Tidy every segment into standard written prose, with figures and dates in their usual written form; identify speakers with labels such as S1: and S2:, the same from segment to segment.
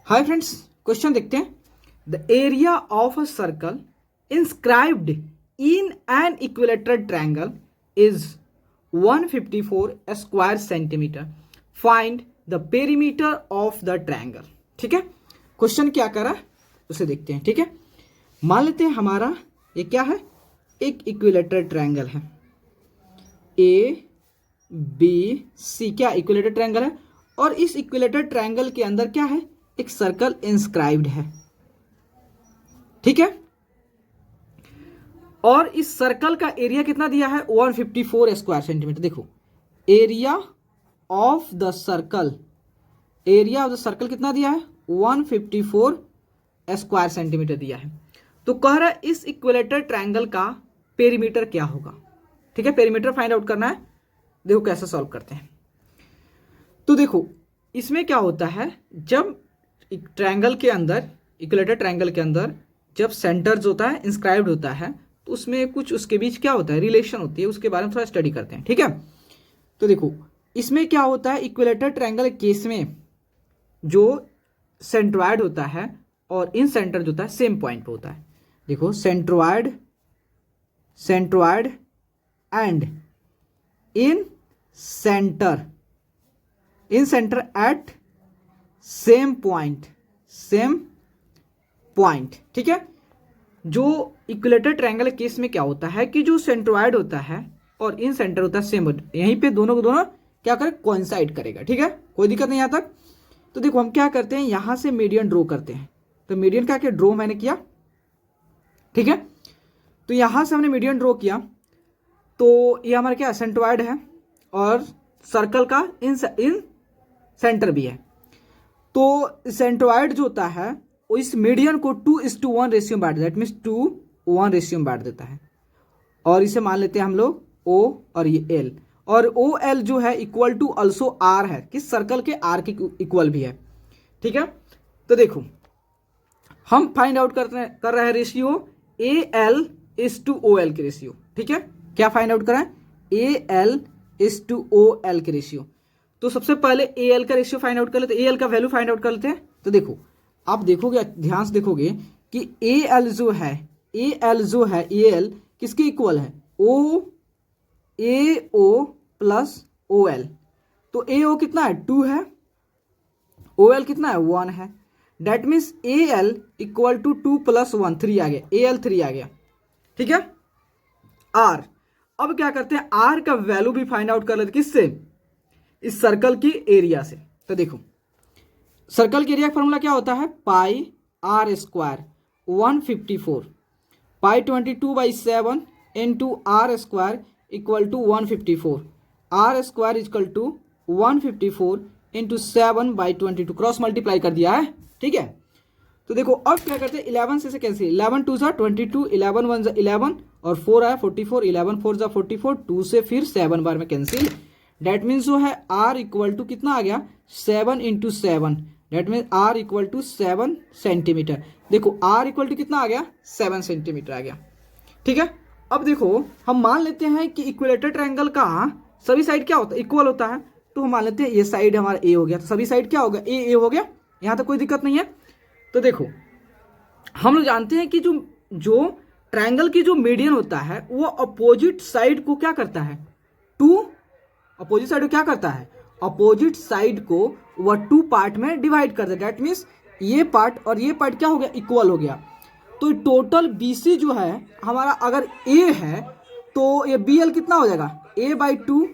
S1: Hi friends, question देखते हैं। The area of a circle inscribed in an equilateral triangle is 154 square centimetre. Find the perimeter of the triangle. ठीक है, question क्या कर रहा है उसे देखते हैं। ठीक है, मान लेते हैं हमारा ये क्या है, एक इक्विलेटरल ट्रायंगल है। ए बी सी क्या इक्विलेटरल ट्रायंगल है, और इस इक्विलेटरल ट्रायंगल के अंदर क्या है, एक सर्कल इंस्क्राइब्ड है। ठीक है, और इस सर्कल का एरिया कितना दिया है, 154 स्क्वायर सेंटीमीटर। देखो area of the circle, area of the circle कितना दिया है, 154 स्क्वायर सेंटीमीटर दिया है। तो कह रहा है इस इक्विलेटरल ट्रायंगल का पेरीमीटर क्या होगा। ठीक है, पेरीमीटर फाइंड आउट करना है। देखो कैसे सॉल्व करते हैं। तो देखो इसमें क्या होता है, जब ट्रायंगल के अंदर, इक्विलेटरल ट्रायंगल के अंदर जब सेंटर जो होता है इंस्क्राइब्ड होता है, तो उसमें कुछ उसके बीच क्या होता है, रिलेशन होती है, उसके बारे में थोड़ा स्टडी करते हैं। ठीक है, तो देखो इसमें क्या होता है, इक्विलेटरल ट्रायंगल केस में जो सेंट्रॉयड होता है और इन सेंटर जो होता है सेम पॉइंट पे होता है। देखो centroid and in centre at same point. ठीक है, जो इक्विलेटरल ट्रायंगल केस में क्या होता है कि जो सेंट्रॉयड होता है और इन सेंटर होता है सेम, यहीं पे दोनों को दोनों क्या करे, कोइंसाइड करेगा। ठीक है, कोई दिक्कत नहीं यहां तक। तो देखो हम क्या करते हैं, यहां से मीडियन ड्रॉ करते हैं। तो मीडियन क्या किया, ड्रॉ मैंने किया। ठीक है, तो यहां से हमने मीडियन ड्रॉ किया, तो ये हमारा क्या सेंट्रॉयड है और सर्कल का इन सेंटर भी है। तो सेंट्रॉयड जो होता है वो इस मीडियन को 2:1 रेशियो में बांट देता है, दैट मीन्स 2:1 रेशियो में बांट देता है। और इसे मान लेते हैं हम लोग O और ये L, और OL जो है इक्वल टू ऑल्सो R है, किस सर्कल के R के इक्वल भी है। ठीक है, तो देखो हम फाइंड आउट कर रहे हैं रेशियो AL:OL के रेशियो। ठीक है, क्या फाइंड आउट करें, AL:OL के रेशियो। तो सबसे पहले AL का रेशियो फाइंड आउट कर लेते हैं, AL का वैल्यू फाइंड आउट कर लेते हैं। तो देखो आप देखोगे, ध्यान से देखोगे कि AL जो है AL किसके इक्वल है, AO प्लस OL। तो AO कितना है, 2 है, OL कितना है, 1 है। That means AL equal to 2 + 1 3 आ गया, AL 3 आ गया। ठीक है, R अब क्या करते हैं, R का वैल्यू भी फाइंड आउट कर लेते, किससे, इस सर्कल की एरिया से। तो देखो सर्कल के एरिया का फॉर्मूला क्या होता है, pi R square 154 pi 22/7 into R square equal to 154, R square equal to 154 into 7/22, cross multiply कर दिया है। ठीक है, तो देखो अब क्या करते हैं, 11 से कैंसिल, 11 2 सा 22, 11 1 सा 11 और 4 आया 44, 11 4 सा 44, 2 से फिर 7 बार में कैंसिल। डेट मीन्स जो है R इक्वल टू कितना आ गया, 7 × 7, that means R equal to 7 centimetre. देखो R इक्वल टू कितना आ गया, 7 सेंटीमीटर आ गया। ठीक है, अब देखो हम मान लेते हैं कि इक्विलेटरल ट्रायंगल का सभी साइड क्या होता है, इक्वल होता है। तो हम मान लेते हैं ये साइड हमारा A हो गया, तो सभी साइड क्या होगा, A हो गया, यहाँ तक कोई दिक्कत नहीं है। तो देखो हम लोग जानते हैं कि जो ट्रायंगल की जो मीडियन होता है वो अपोजिट साइड को क्या करता है, अपोजिट साइड को वह 2 पार्ट में डिवाइड कर देगा। दैट मीन्स ये पार्ट और ये पार्ट क्या हो गया, इक्वल हो गया। तो टोटल BC जो है हमारा अगर A है तो ये BL कितना हो जाएगा, A/2,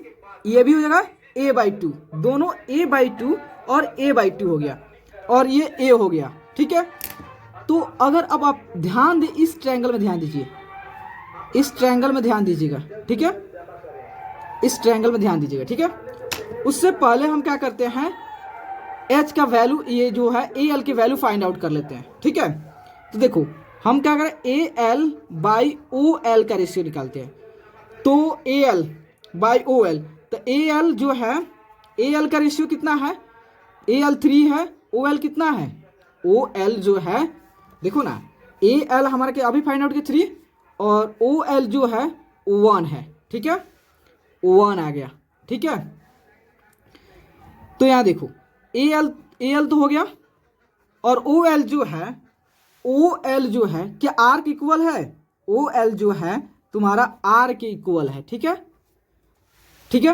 S1: ये भी हो जाएगा A/2, दोनों A/2 और A/2 हो गया, और ये A हो गया। ठीक है, तो अगर अब आप ध्यान दें, इस ट्रायंगल में ध्यान दीजिए, इस ट्रायंगल में ध्यान दीजिएगा। ठीक है, इस ट्रायंगल में ध्यान दीजिएगा। ठीक है, उससे पहले हम क्या करते हैं, H का वैल्यू, ये जो है AL की वैल्यू फाइंड आउट कर लेते हैं। ठीक है, तो देखो हम क्या करें, AL/OL का रेशियो निकालते हैं। तो AL/OL, तो AL जो है, AL का रेशियो कितना है, AL 3 है, OL कितना है, OL जो है देखो ना, AL हमारा क्या अभी फाइंड आउट किया 3, और OL जो है 1 है। ठीक है, 1 आ गया। ठीक है, तो यहां देखो AL तो हो गया, और ओ एल जो है, ओ एल जो है क्या आर के इक्वल है? ओ एल जो है तुम्हारा आर के इक्वल है, ठीक है, ठीक है,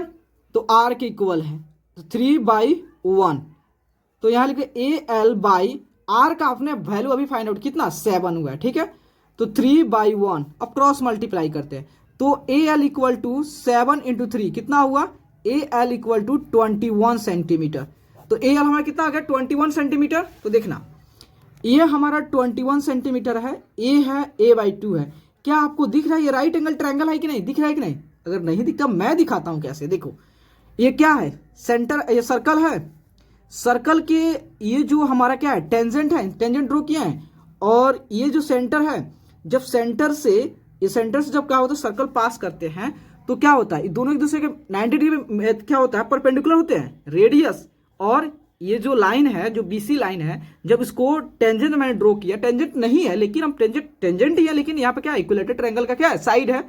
S1: तो आर के इक्वल है, तो 3/1। तो यहां लिखे ए एल बाई आर का आपने वैल्यू अभी फाइंड आउट कितना 7 हुआ है, ठीक है, तो 3/1। अब क्रॉस मल्टीप्लाई करते हैं, तो A L equal to 7 into 3 कितना हुआ? A L equal to 21 centimetre. तो ए एल हमारा कितना आ गया? 21 सेंटीमीटर। तो देखना ये हमारा 21 सेंटीमीटर है, ए है A/2 है। क्या आपको दिख रहा है ये राइट एंगल ट्रायंगल है कि नहीं? दिख रहा है कि नहीं? अगर नहीं दिखता मैं दिखाता हूं कैसे। देखो ये क्या है? सेंटर, ये सर्कल है, सर्कल के ये जो हमारा क्या है? टेंजेंट है, टेंजेंट ड्रॉ किया है, और ये जो सेंटर है, जब सेंटर से, ये सेंटर से जब क्या होता है सर्कल पास करते हैं तो क्या होता है? दोनों एक दूसरे के 90 डिग्री में क्या होता है? परपेंडिकुलर होते हैं, रेडियस। और ये जो लाइन है, जो बीसी लाइन है, जब इसको टेंजेंट मैंने ड्रॉ किया, टेंजेंट नहीं है लेकिन हम टेंजेंट ही है, लेकिन यहाँ पे क्या है? इक्विलेटरल ट्रायंगल का क्या है? साइड है।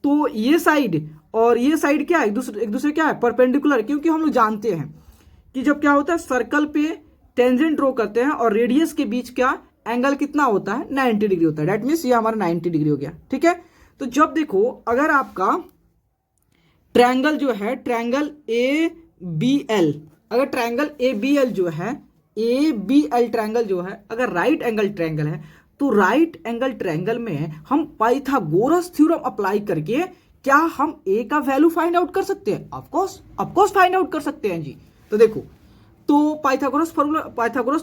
S1: तो ये साइड और ये साइड क्या है? एक दूसरे क्या है? परपेंडिकुलर। क्योंकि हम लोग जानते हैं कि जब क्या होता है सर्कल पे टेंजेंट ड्रॉ करते हैं और रेडियस के बीच क्या एंगल कितना होता है? 90 डिग्री होता है। दैट मीन्स ये हमारा 90 डिग्री हो गया, ठीक है। तो जब देखो अगर आपका ट्रायंगल जो है, ट्रायंगल ए बी एल, अगर ट्रायंगल ए बी एल जो है, ए बी एल ट्रायंगल जो है अगर राइट एंगल ट्रायंगल है, तो राइट एंगल ट्रायंगल में हम पाइथागोरस थ्योरम अप्लाई करके क्या हम ए का वैल्यू फाइंड आउट कर सकते हैं? ऑफकोर्स फाइंड आउट कर सकते हैं जी। तो देखो, तो पाइथागोरस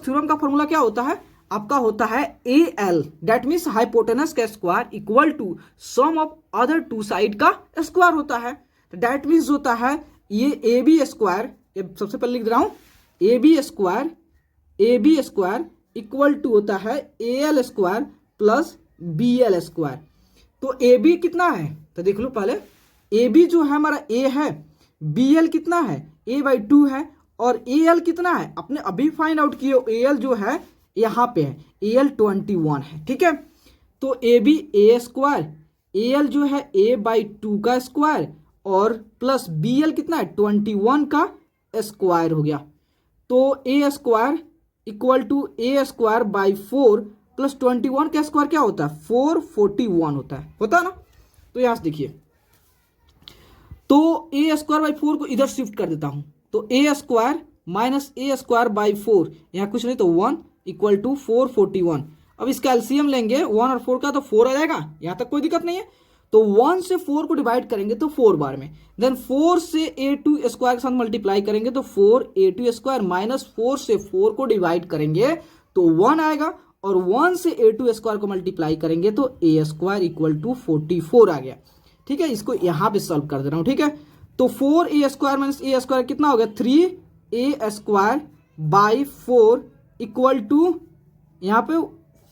S1: थ्योरम का फॉर्मूला क्या होता है? आपका होता है A L, that means hypotenuse का square equal to sum of other two side का स्क्वायर होता है। तो दैट मीन्स होता है ये ए बी स्क्वायर, ये सबसे पहले लिख रहा हूं, A B square equal to होता है A L square plus B L square. तो ए बी कितना है? तो देख लो पहले, ए बी जो है हमारा ए है, बी एल कितना है? A/2 है, और ए एल कितना है? अपने अभी फाइंड आउट किए, ए एल जो है यहां पे है, ए एल 21 है, ठीक है। तो A B A square, A L जो है A/2 का स्क्वायर, और प्लस बी एल कितना है? 21 का स्क्वायर हो गया। तो A square equal to A square by 4 plus 21 का स्क्वायर क्या होता है? 441 होता है ना। तो यहां से देखिए, तो ए स्क्वायर बाई 4 को इधर शिफ्ट कर देता हूं, तो A square minus A square by 4, यहां कुछ नहीं तो 1 इक्वल टू 441। अब इसका एलसीएम लेंगे 1 और 4 का, तो 4 आ जाएगा, यहां तक कोई दिक्कत नहीं है। तो 1 से 4 को डिवाइड करेंगे तो 4 बार में, देन 4 से a2 स्क्वायर के साथ मल्टीप्लाई करेंगे तो 4a2 स्क्वायर, माइनस 4 से 4 को डिवाइड करेंगे तो 1 आएगा, और 1 से a2 स्क्वायर को मल्टीप्लाई करेंगे तो a स्क्वायर इक्वल टू 44 आ गया, ठीक है। इसको यहां पे सॉल्व कर दे रहा हूं, ठीक है। तो 4a square minus a square कितना हो गया? 3a square by 4 equal to यहाँ पे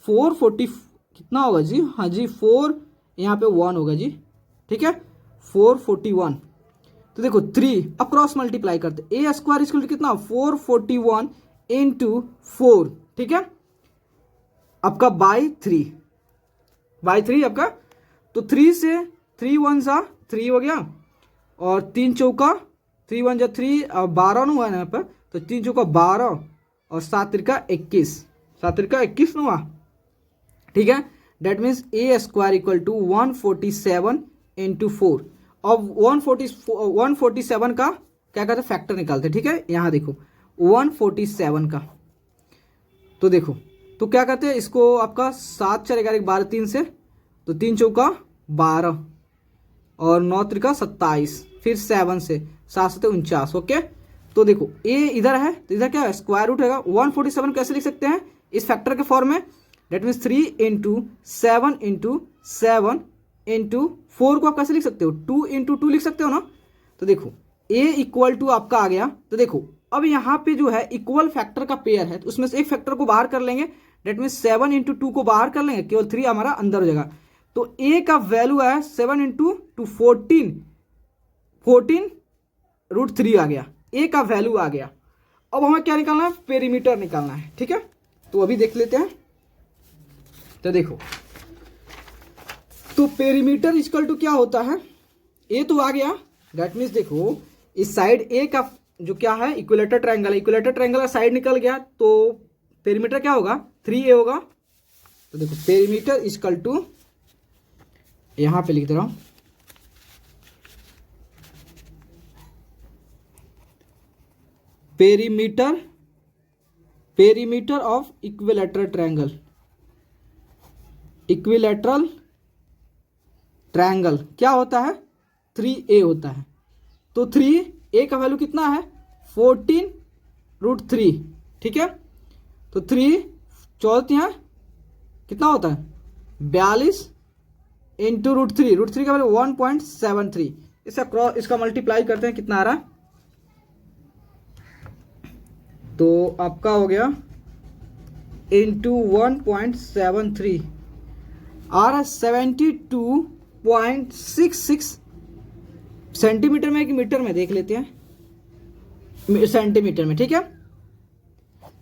S1: 440 कितना होगा जी? हाँ जी, 4 यहाँ पे 1 होगा जी, ठीक है, 441। तो देखो 3, अब क्रॉस मल्टीप्लाई करते, ए स्क्वायर इक्वल टू कितना? 441 इंटू 4, ठीक है, आपका बाई 3 आपका। तो 3 से 3 1 सा 3 हो गया, और 3 चौका 3 1 जा 3, और 12 हुआ यहाँ पर, तो 3 चौका 12 और 7 त्रिका 21, 7 त्रिका 21 हुआ, ठीक है। That means A square equal to 147 into 4। अब 147 का क्या कहते हैं? फैक्टर निकालते, ठीक है। यहां देखो 147 का, तो देखो तो क्या कहते हैं इसको? आपका 7 4 11 12 3 से, तो 3 चौका 12 और 9 त्रिका 27, फिर 7 से 7 7 49, ओके। तो देखो ए इधर है, तो इधर क्या है? स्क्वायर रूट है। 147 कैसे लिख सकते हैं? इस फैक्टर के फॉर्म में, that means 3 into 7 into 7 into 4 को आप कैसे लिख सकते हो? 2 इंटू 2 लिख सकते हो ना। तो देखो a इक्वल टू आपका आ गया। तो देखो अब यहाँ पे जो है इक्वल फैक्टर का पेयर है, तो उसमें से एक फैक्टर को बाहर कर लेंगे, डेट मीन्स 7 इंटू 2 को बाहर कर लेंगे, केवल 3 हमारा अंदर हो जाएगा। तो a का वैल्यू है 7 इंटू 2 14 रूट 3 आ गया, a का वैल्यू आ गया। अब हमें क्या निकालना है? पेरीमीटर निकालना है, ठीक है। तो अभी देख लेते हैं। तो देखो, तो पेरीमीटर इक्वल टू क्या होता है? ए तो आ गया, दैट मीन्स देखो इस साइड ए का जो क्या है? इक्विलेटर ट्रायंगल, इक्विलेटर ट्रायंगल का साइड निकल गया, तो पेरीमीटर क्या होगा 3a होगा। तो देखो पेरीमीटर इक्वल टू, यहां पे लिख दे रहा हूं, perimeter of equilateral triangle, equilateral triangle क्या होता है 3a होता है। तो 3a का वैल्यू कितना है 14√3, ठीक है। तो 3 14 कितना होता है 42 इंटू √3 का वैल्यू 1.73। इसका मल्टीप्लाई करते हैं कितना आ रहा है, तो आपका हो गया इंटू 1.73 आ रहा 72.66 सेंटीमीटर में कि मीटर में, देख लेते हैं सेंटीमीटर में, ठीक है।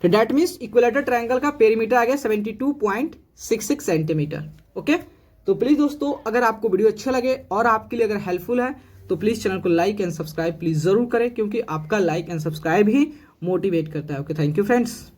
S1: तो डेट मीन्स इक्विलैटरल ट्रायंगल का पेरीमीटर आ गया 72.66 सेंटीमीटर। ओके, तो प्लीज दोस्तों अगर आपको वीडियो अच्छा लगे और आपके लिए अगर हेल्पफुल है तो प्लीज चैनल को लाइक एंड सब्सक्राइब प्लीज जरूर करें, क्योंकि आपका like and subscribe he motivate करता है। Okay, thank you friends.